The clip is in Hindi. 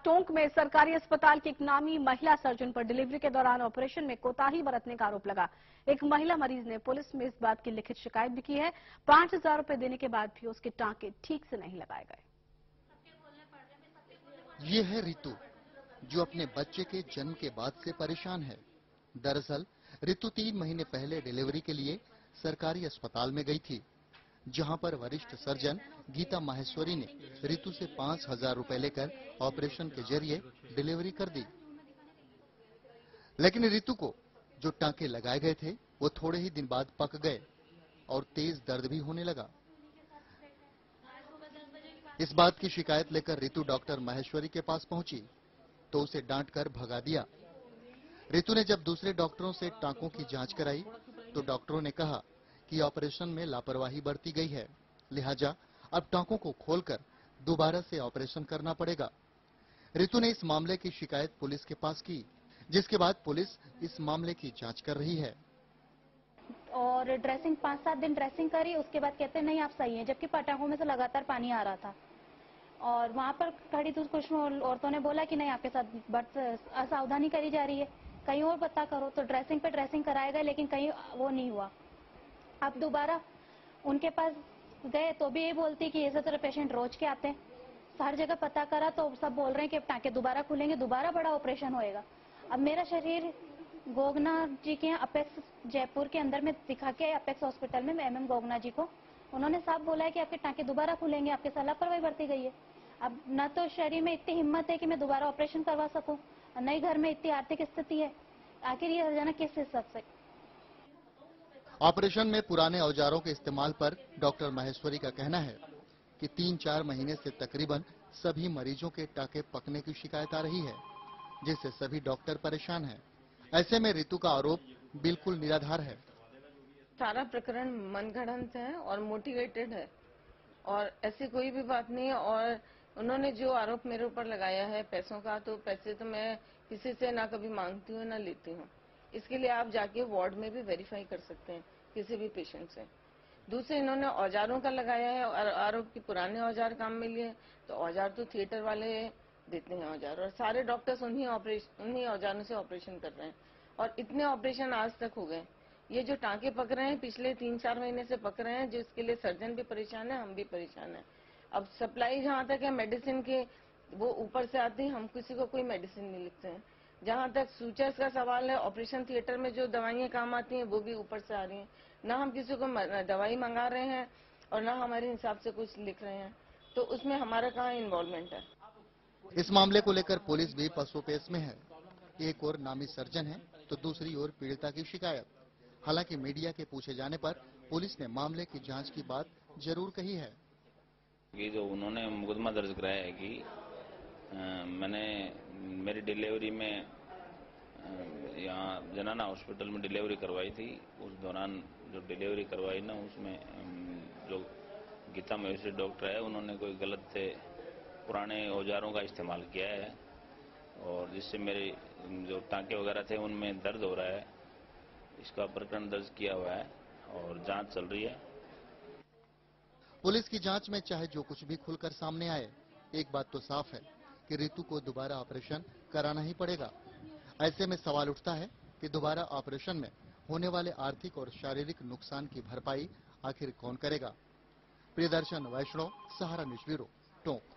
टोंक में सरकारी अस्पताल की एक नामी महिला सर्जन पर डिलीवरी के दौरान ऑपरेशन में कोताही बरतने का आरोप लगा। एक महिला मरीज ने पुलिस में इस बात की लिखित शिकायत भी की है। 5,000 रुपए देने के बाद भी उसके टांके ठीक से नहीं लगाए गए। ये है रितु, जो अपने बच्चे के जन्म के बाद से परेशान है। दरअसल रितु 3 महीने पहले डिलीवरी के लिए सरकारी अस्पताल में गई थी, जहां पर वरिष्ठ सर्जन गीता माहेश्वरी ने रितु से 5,000 रुपए लेकर ऑपरेशन के जरिए डिलीवरी कर दी। लेकिन रितु को जो टांके लगाए गए थे वो थोड़े ही दिन बाद पक गए और तेज दर्द भी होने लगा। इस बात की शिकायत लेकर रितु डॉक्टर माहेश्वरी के पास पहुंची तो उसे डांटकर भगा दिया। रितु ने जब दूसरे डॉक्टरों से टांकों की जांच कराई तो डॉक्टरों ने कहा कि ऑपरेशन में लापरवाही बरती गई है, लिहाजा अब टांकों को खोलकर दोबारा से ऑपरेशन करना पड़ेगा। रितु ने इस मामले की शिकायत पुलिस के पास की, जिसके बाद पुलिस इस मामले की जांच कर रही है। और ड्रेसिंग 5-7 दिन ड्रेसिंग करी, उसके बाद कहते नहीं आप सही हैं, जबकि टांकों में से लगातार पानी आ रहा था। और वहां पर खड़ी तो कुछ औरतों ने बोला कि नहीं आपके साथ बट असावधानी करी जा रही है, कहीं और पता करो। तो ड्रेसिंग पे ड्रेसिंग कराया गया, लेकिन कहीं वो नहीं हुआ। अब दोबारा उनके पास गए तो भी ये बोलती कि ऐसे तरह पेशेंट रोज के आते हैं। हर जगह पता करा तो सब बोल रहे हैं कि अब टांके दोबारा खुलेंगे, दोबारा बड़ा ऑपरेशन होएगा। अब मेरा शरीर गोगना जी के अपेक्स जयपुर के अंदर में दिखा के अपेक्स हॉस्पिटल में MM गोगना जी को, उन्होंने साफ बोला है कि आपके टांके दोबारा खुलेंगे, आपके साथ लापरवाही बरती गई है। अब न तो शरीर में इतनी हिम्मत है कि मैं दोबारा ऑपरेशन करवा सकूं, न ही घर में इतनी आर्थिक स्थिति है। आखिर ये हर्जाना किस हिसाब से? ऑपरेशन में पुराने औजारों के इस्तेमाल पर डॉक्टर माहेश्वरी का कहना है कि 3-4 महीने से तकरीबन सभी मरीजों के टांके पकने की शिकायत आ रही है, जिससे सभी डॉक्टर परेशान हैं। ऐसे में रितु का आरोप बिल्कुल निराधार है। सारा प्रकरण मनगढ़ंत है और मोटिवेटेड है और ऐसी कोई भी बात नहीं है। और उन्होंने जो आरोप मेरे ऊपर लगाया है पैसों का, तो पैसे तो मैं किसी से ना कभी मांगती हूँ ना लेती हूँ। इसके लिए आप जाके वार्ड में भी वेरीफाई कर सकते हैं किसी भी पेशेंट से। दूसरे इन्होंने औजारों का लगाया है और आरोप की पुराने औजार काम में लिए, तो औजार तो थिएटर वाले देते हैं औजार, और सारे डॉक्टर्स उन्हीं औजारों से ऑपरेशन कर रहे हैं और इतने ऑपरेशन आज तक हो गए। ये जो टांके पक रहे हैं पिछले 3-4 महीने से पक रहे हैं, जिसके लिए सर्जन भी परेशान है, हम भी परेशान है। अब सप्लाई जहाँ तक है मेडिसिन के, वो ऊपर से आती है, हम किसी को कोई मेडिसिन नहीं लिखते हैं। जहाँ तक सूचर्स का सवाल है, ऑपरेशन थिएटर में जो दवाइयाँ काम आती हैं वो भी ऊपर से आ रही हैं। ना हम किसी को दवाई मंगा रहे हैं और ना हमारे हिसाब से कुछ लिख रहे हैं, तो उसमें हमारा कहाँ इन्वॉल्वमेंट है। इस मामले को लेकर पुलिस भी पसोपेश में है। एक और नामी सर्जन है तो दूसरी ओर पीड़िता की शिकायत। हालांकि मीडिया के पूछे जाने पर पुलिस ने मामले की जांच की बात जरूर कही है कि जो उन्होंने मुकदमा दर्ज कराया है कि मैंने मेरी डिलीवरी में यहाँ जनाना हॉस्पिटल में डिलीवरी करवाई थी। उस दौरान जो डिलीवरी करवाई ना, उसमें जो गीता महेश्वरी डॉक्टर है, उन्होंने कोई गलत पुराने औजारों का इस्तेमाल किया है और जिससे मेरे जो टांके वगैरह थे उनमें दर्द हो रहा है। इसका प्रकरण दर्ज किया हुआ है और जांच चल रही है। पुलिस की जांच में चाहे जो कुछ भी खुलकर सामने आए, एक बात तो साफ है कि रितु को दोबारा ऑपरेशन कराना ही पड़ेगा। ऐसे में सवाल उठता है कि दोबारा ऑपरेशन में होने वाले आर्थिक और शारीरिक नुकसान की भरपाई आखिर कौन करेगा। प्रियदर्शन वैष्णव, सहारा न्यूज ब्यूरो, टोंक।